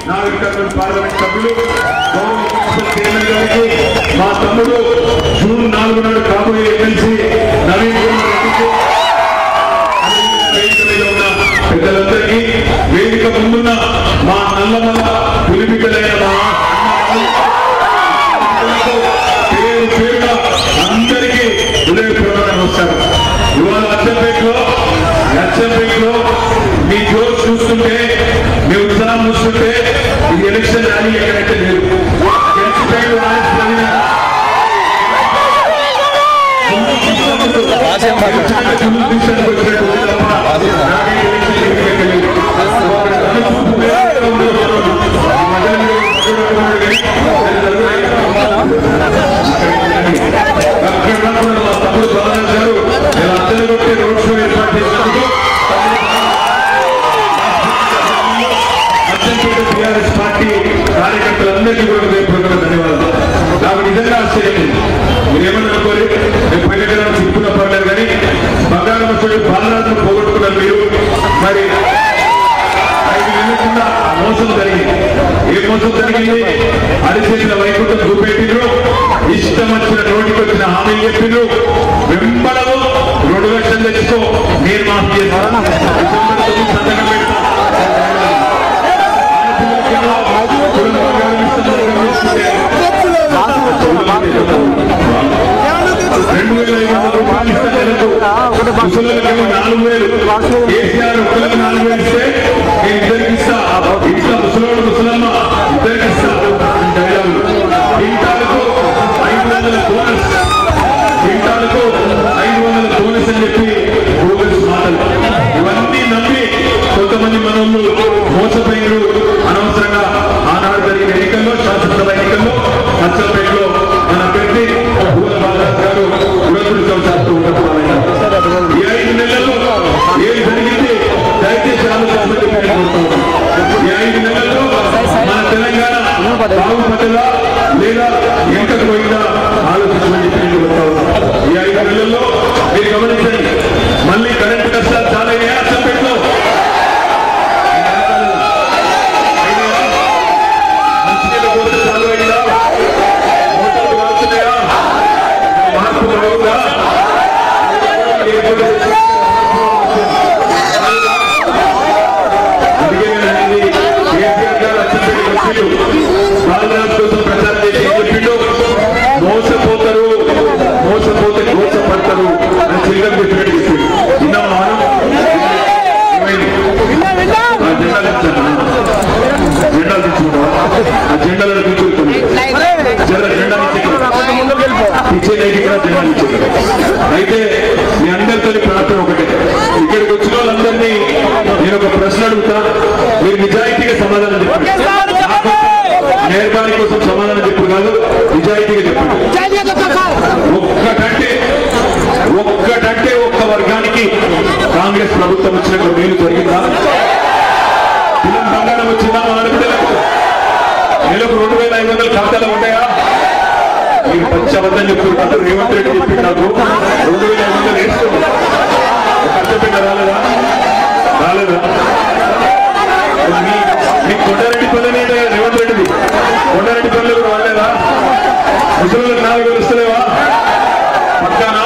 Nagar Kurnool parliament సభ్యులు chairman గారికి మా తమ్ముడు జూన్ 4 నాడు కాబోయే ఎమ్మెల్సీ నవీన్ కుమార్ రెడ్డికి వేదిక మీద ఉన్న పెద్దలందరికీ వేదిక ముందున్న మా నల్లమల్ల పులిబిడ్డలైన మా పేరు పేరుగా అందరికీ హృదయపూర్వక నమస్కారం. ఇవాళ అచ్చంపేటలో మీ జోష్ చూస్తుంటే మీ ఉత్సాహం చూస్తుంటే ఈ ఎలక్షన్ ర్యాలీ ఎక్కడైతే లేదు. తమ్ముడు బాలరాజు గారు అచ్చలగొట్టి రోడ్ షో ఏర్పాటు చేసినందుకు అచ్చంపేట టీఆర్ఎస్ పార్టీ కార్యకర్తలందరికీ కూడా హృదయపూర్వక ధన్యవాదాలు. నాకు నిజంగా ఆశ్చర్యం. మీరేమని అనుకోవాలి, నేను పైన చెప్పుకున్న పర్లేదు కానీ బంగారం వచ్చి బాలరాజును పోగొట్టుకున్నారు మీరు. మరి 5 నెలల కింద మోసం జరిగింది. ఏ మోసం జరిగింది? అరిచేసిన వైకుంఠం చూపెట్టిండ్రు, ఇష్టం వచ్చిన నోటికి వచ్చిన హామీలు చెప్పిండ్రు. వెంబడము 2 లక్షలు తెచ్చుకో నేను మాఫీ చేస్తాను, డిసెంబర్ 9 సంతకం పెడతా, 2500 రూపాయలు ఇస్తా నెలకు. ముసలికేమో 4000. కేసీఆర్ ఒక్కరికి 4000 ఇస్తే నేను ఇద్దరికి ఇస్తా, ఇంట్లో ముసలోడు ముసలమ్మ ఇద్దరికి ఇస్తా డైలాగులు. ఇంటాలకు 500 బోనస్, ఇంటాలకు 500 బోనస్ అని చెప్పి బోనస్ మాటలు. ఇవన్నీ నమ్మి కొంతమంది మనోళ్ళు మోసపోయినారు. అనవసరంగా ఆనాడు జరిగిన ఎన్నికల్లో, శాసనసభ ఎన్నికల్లో అచ్చంపేటలో మన అభ్యర్థి భూల బాలరాజు గారు దురదృష్టవశాత్తు ఉండకపోయినా ఈ 5 నెలల్లో ఏం జరిగింది దయచేసి ఆలోచించమని కోరుతున్నాను. ఈ 5 నెలల్లో మన తెలంగాణ బాగుపడ్డదా లేదా ఎంతకు పోయిందా ఆలోచించమని ఈ 5 నెలల్లో మీరు గమనించండి. మళ్ళీ కరెంటు కష్టాలు చాలా అయ్యాయి అచ్చంపేటలో. మంచినీళ్ళ కోత చాలు అయిందా? మోటార్లు కాల్చున్నాయా? మార్పు జరుగుతుందా? అందుకే కేసీఆర్ గారు అచ్చంపేట వచ్చిండు, బాలరాజు కోసం ప్రచారం చేసి ఏం చెప్పిండు? మోసపోతారు, మోసపోతే మోసపడతారు అని చిల్లర చెప్పినట్టు చెప్పిండు. విన్నాం మనం. ఆ జెండాలు ఇచ్చాను, జెండాలు తెచ్చుకుంటాం, ఆ జెండాలను తీసుకుంటుంది జెండాలు ఇచ్చే దగ్గర జెండాలు ఇచ్చేది. అయితే మీ అందరితో ప్రార్థన ఒకటే, ఇక్కడికి వచ్చిన వాళ్ళందరినీ నేను ఒక ప్రశ్న అడుగుతా, మీరు నిజాయితీగా సమాధానం చెప్పండి. నేర్పాని కోసం సమాధానం చెప్పు కాదు, నిజాయితీగా చెప్పండి. ఒక్కటంటే ఒక్క వర్గానికి కాంగ్రెస్ ప్రభుత్వం వచ్చినప్పుడు మేలు జరిగిందా? పిల్లలు బంగారం వచ్చిందా? ఆడపిల్లలకు నెలకు 2500 ఖాతాలు ఉంటాయా? మీరు పచ్చి అబద్ధం చెప్తున్నారు. రేవంత్ రెడ్డి చెప్పి నాకు 2500 వేసుకోండి. కష్టపెట్ట రాలేదా? మీ కొండారెడ్డి పల్లెనే రేవంత్ రెడ్డిది. కొండారెడ్డి పల్లె కూడా రాలేదా? ముసలిలకు 4,000 వస్తలేవా? పక్కానా?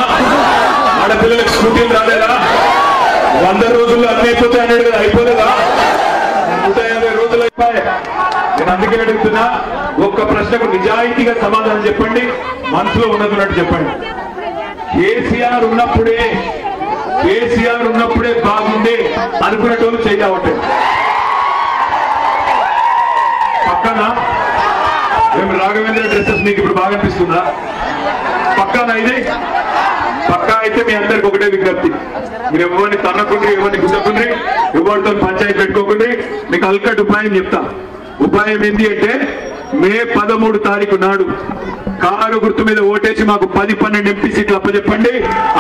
ఆడపిల్లలకు స్కూటీలు రాలేదా? 100 రోజుల్లో అన్ని అయిపోతాయి అన్నాడు కదా, అయిపోలేదా? 150 రోజులు అయిపోయాయి. నేను అందుకే అడుగుతున్నా, ఒక్క ప్రశ్నకు నిజాయితీగా సమాధానం చెప్పండి, మనసులో ఉన్నట్టున్నట్టు చెప్పండి. కేసీఆర్ ఉన్నప్పుడే బాగుండే అనుకునేటోళ్ళు చేయవట్టే. పక్కన మేము రాఘవేంద్ర డ్రెస్సెస్ మీకు ఇప్పుడు బాగా అనిపిస్తుందా? పక్కన ఇది పక్కా అయితే మీ అందరికి ఒకటే విజ్ఞప్తి, మీరు ఎవరిని తన్నకుండ్రి, ఎవరిని గుద్దకుండ్రి, ఎవరితో పంచాయతీ పెట్టుకోకుండ్రి. మీకు అల్కట్ ఉపాయం చెప్తా. ఉపాయం ఏంటి అంటే, మే 13 తారీఖు నాడు కారు గుర్తు మీద ఓటేసి మాకు 10-12 ఎంపీ సీట్లు అప్పచెప్పండి.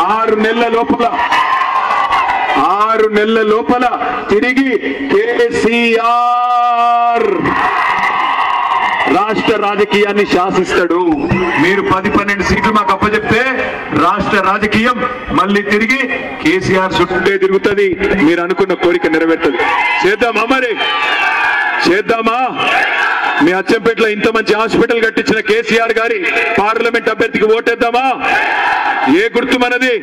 6 నెలల లోపల తిరిగి కేసీఆర్ రాష్ట్ర రాజకీయాన్ని శాసిస్తాడు. మీరు 10-12 సీట్లు మాకు అప్పచెప్తే రాష్ట్ర రాజకీయం మళ్ళీ తిరిగి కేసీఆర్ చుట్టే తిరుగుతుంది. మీరు అనుకున్న కోరిక నెరవేరుతుంది. చేద్దామా మరి? చేద్దామా? మీ అచ్చంపేటలో ఇంత మంచి హాస్పిటల్ కట్టించిన కేసీఆర్ గారి పార్లమెంట్ అభ్యర్థికి ఓటేద్దామా? ఏ గుర్తు మనది?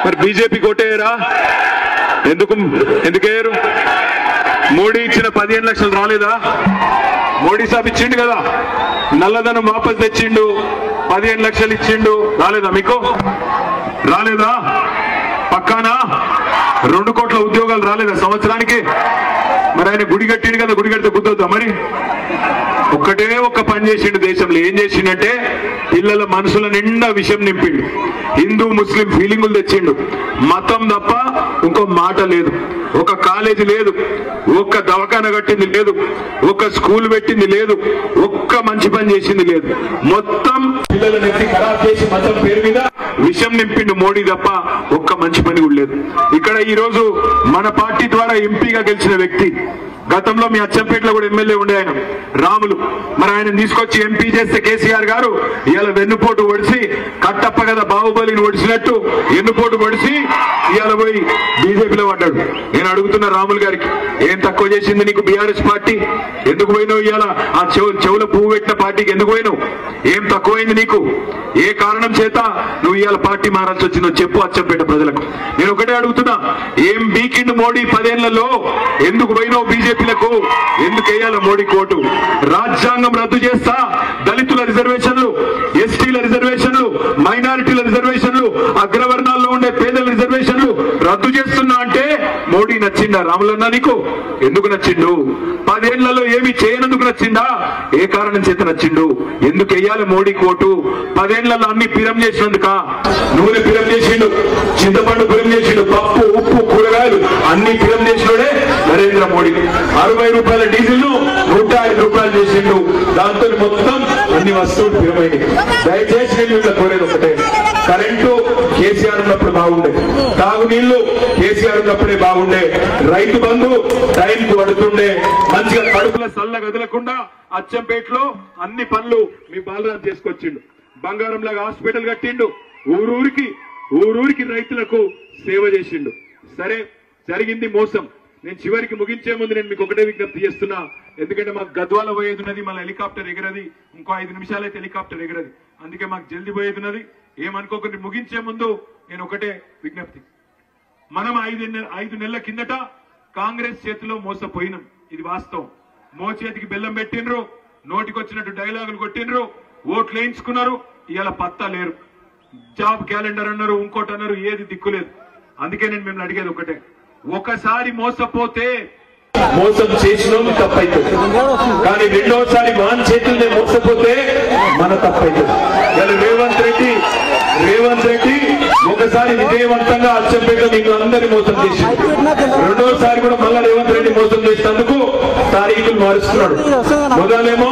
మరి బీజేపీకి ఓటేయరా? ఎందుకేయరు? మోడీ ఇచ్చిన 15 లక్షలు రాలేదా? మోడీ సాబ్ ఇచ్చిండు కదా, నల్లధనం వాపసు తెచ్చిండు, 15 లక్షలు ఇచ్చిండు, రాలేదా మీకు? రాలేదా? పక్కానా 2 కోట్ల ఉద్యోగాలు రాలేదా సంవత్సరానికి? మరి ఆయన గుడి కట్టిండు కదా, గుడి కడితే గుద్దొద్దా? మరి ఒక్క పని చేసిండు దేశంలో. ఏం చేసిండంటే పిల్లల మనసుల నిండా విషయం నింపిండు, హిందూ ముస్లిం ఫీలింగులు తెచ్చిండు. మతం తప్ప ఇంకో మాట లేదు, ఒక కాలేజీ లేదు, ఒక్క దవాఖాన కట్టింది లేదు, ఒక్క స్కూల్ పెట్టింది లేదు, ఒక్క మంచి పని చేసింది లేదు. మొత్తం పిల్లల నెత్తి ఖరాబ్ చేసి మతం పేరు మీద విషయం నింపిండు మోడీ తప్ప ఒక్క మంచి పని కూడా లేదు. ఇక్కడ ఈ రోజు మన పార్టీ ద్వారా ఎంపీగా గెలిచిన వ్యక్తి, గతంలో మీ అచ్చంపేటలో కూడా ఎమ్మెల్యే ఉండే ఆయన రాములు, మరి ఆయన తీసుకొచ్చి ఎంపీ చేస్తే కేసీఆర్ గారు ఇవాళ వెన్నుపోటు ఒడిసి, కట్టప్ప కదా బాహుబలిని ఒడిసినట్టు ఎన్నుపోటు ఒడిసి ఇవాళ పోయి బీజేపీలో పడ్డాడు. నేను అడుగుతున్న రాములు గారికి, ఏం తక్కువ చేసింది నీకు బీఆర్ఎస్ పార్టీ? ఎందుకు పోయినావు? ఇవాళ ఆ చెవుల పువ్వు పెట్టిన పార్టీకి ఎందుకు పోయినావు? ఏం తక్కువైంది నీకు? ఏ కారణం చేత నువ్వు ఇవాళ పార్టీ మారాల్సి వచ్చిందో చెప్పు అచ్చంపేట ప్రజలకు. నేను ఒకటే అడుగుతున్నా, ఏం బీకిండు మోడీ 10 ఏళ్లలో? ఎందుకు పోయినావు బీజేపీలకు? ఎందుకు వేయాల మోడీ కోటు? రాజ్యాంగం రద్దు చేస్తా, దళితుల రిజర్వేషన్లు, ఎస్టీల రిజర్వేషన్లు, మైనారిటీల రిజర్వేషన్లు, అగ్రవర్ణాల్లో ఉండే పేదల రిజర్వేషన్లు రద్దు చేస్తున్నా అంటే మోడీ నచ్చిందా రాములన్నా నీకు? ఎందుకు నచ్చిండు? 10 ఏళ్లలో ఏమి చేయనందుకు నచ్చిందా? ఏ కారణం చేత నచ్చిండు? ఎందుకు వేయాలి మోడీ కోటు? 10 ఏళ్లలో అన్ని పిరం చేసినందుక? నూనె పిరం చేసిండు, చింతపండు పిరం చేసిండు, పప్పు ఉప్పు కూరగాయలు అన్ని పిరం చేసినోడే నరేంద్ర మోడీ. 60 రూపాయల డీజిల్ ను 105 రూపాయలు చేసిండు, దాంతో మొత్తం అన్ని వస్తువులు పిరమైంది. దయచేసి నేను ఇట్లా కోరేది ఒకటే, కరెంటు కేసీఆర్ ఉన్నప్పుడు బాగుండే, తాగునీళ్లు కేసీఆర్ ఉన్నప్పుడే బాగుండే, రైతు బంధు టైంకు పడుతుండే, మంచిగా కడుపుల సల్ల గదలకుండా అచ్చంపేటలో అన్ని పనులు మీ బాలరాజు చేసుకొచ్చిండు. బంగారం లాగా హాస్పిటల్ కట్టిండు, ఊరూరికి రైతులకు సేవ చేసిండు. సరే, జరిగింది మోసం. నేను చివరికి ముగించే ముందు నేను మీకు ఒకటే విజ్ఞప్తి చేస్తున్నా, ఎందుకంటే మాకు గద్వాల పోయేది ఉన్నది, మళ్ళీ హెలికాప్టర్ ఎగరది, ఇంకో 5 నిమిషాలు అయితే హెలికాప్టర్ ఎగరది, అందుకే మాకు జల్దీ పోయేది ఉన్నది. ఏమనుకోకుండా ముగించే ముందు నేను ఒకటే విజ్ఞప్తి, మనం 5 నెలల కిందట కాంగ్రెస్ చేతిలో మోసపోయినాం, ఇది వాస్తవం. మోచేతికి బెల్లం పెట్టినరు, నోటికొచ్చినట్టు డైలాగులు కొట్టినరు, ఓట్లు వేయించుకున్నారు, ఇవాళ పత్తా లేరు. జాబ్ క్యాలెండర్ అన్నారు, ఇంకోటి అన్నారు, ఏది దిక్కులేదు. అందుకే నేను మిమ్మల్ని అడిగేది ఒకటే, ఒకసారి మోసపోతే మోసం చేసినోళ్ళు తప్పైతుంది, కానీ రెండోసారి మన చేతుల్నే మోసపోతే మన తప్పైతుంది. రేవంత్ రెడ్డి ఒకసారి విజయవంతంగా అచ్చంపేట మీకు అందరి మోసం చేసి, రెండోసారి కూడా మళ్ళా రేవంత్ రెడ్డి మోసం చేసినందుకు తారీఖులు మారుస్తున్నాడు. మొదలేమో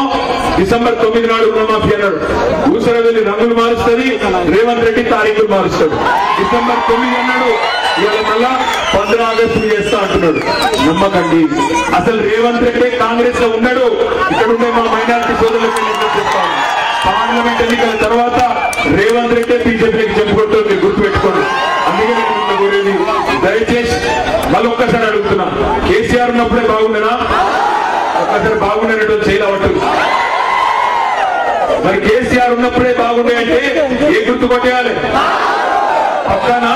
డిసెంబర్ 9 నాడు రుణమాఫీ అన్నాడు, ఊసరవెల్లి రంగులు మారుస్తుంది, రేవంత్ రెడ్డి తారీఖులు మారుస్తాడు. డిసెంబర్ 9 అన్నాడు, ఇవాళ మళ్ళా 15 ఆగస్టు చేస్తా అంటున్నాడు. నమ్మకండి, అసలు రేవంత్ రెడ్డి కాంగ్రెస్ లో ఉన్నాడు. ఇక్కడ ఉండే మా మైనారిటీ సోదరులకు చెప్తాను, పార్లమెంట్ ఎన్నికల తర్వాత రేవంత్ రెడ్డి బీజేపీకి చెప్పుకుంటూ మీరు గుర్తుపెట్టుకోండి. అందుకే నేను కోరేది, దయచేసి మళ్ళీ ఒక్కసారి అడుగుతున్నా, కేసీఆర్ ఉన్నప్పుడే బాగుండేనా? ఒక్కసారి బాగుండేనట్టు చేయలేవట్టు. మరి కేసీఆర్ ఉన్నప్పుడే బాగుండే అంటే ఏ గుర్తు కొట్టేయాలి? పక్కనా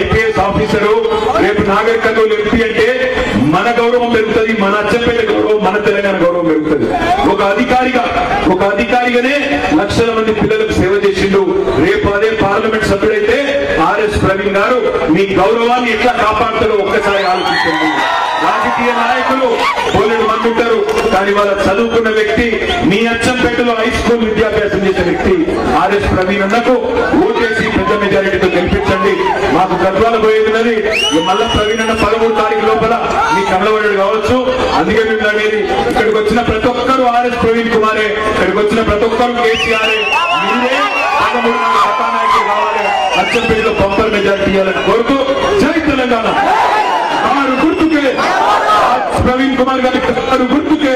ఐపీఎస్ ఆఫీసరు రేపు నాగర్ కర్నూలు ఎంపీ అంటే మన గౌరవం పెరుగుతుంది, మన అచ్చంపేట గౌరవం, మన తెలంగాణ గౌరవం పెరుగుతుంది. ఒక అధికారిగానే లక్షల మంది పిల్లలకు సేవ చేసిండు. రేపు అదే పార్లమెంట్ సభ్యుడైతే ఆర్ఎస్ ప్రవీణ్ గారు మీ గౌరవాన్ని ఎట్లా కాపాడుతారో ఒక్కసారి ఆలోచించండి. రాజకీయ నాయకులు బోలెడు మంది ఉంటారు, కానీ వాళ్ళ చదువుకున్న వ్యక్తి, మీ అచ్చంపేటలో హై స్కూల్ విద్యాభ్యాసం చేసిన వ్యక్తి ఆర్ఎస్ ప్రవీణ్ అన్నకు ఓటేసి పెద్ద మెజారిటీతో గెలిపించండి. మాకు గద్వాల పోయేది, మళ్ళా ప్రవీణ్ అన్న 13 తారీఖు లోపల మీ కమలవాడు కావచ్చు. అందుకే మేము అనేది, ఇక్కడికి వచ్చిన ప్రతి ఒక్కరు ఆర్ఎస్ ప్రవీణ్ కుమారే, ఇక్కడికి వచ్చిన ప్రతి ఒక్కరు కేసీఆర్, మీరే 13 కథానాయకులు కావాలి, అచ్చంపేటలో బంపర్ మెజారిటీ ఇవ్వాలని కోరుతూ జై తెలంగాణ. ప్రవీణ్ కుమార్ గారి గుర్తుకే.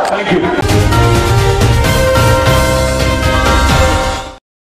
Thank you.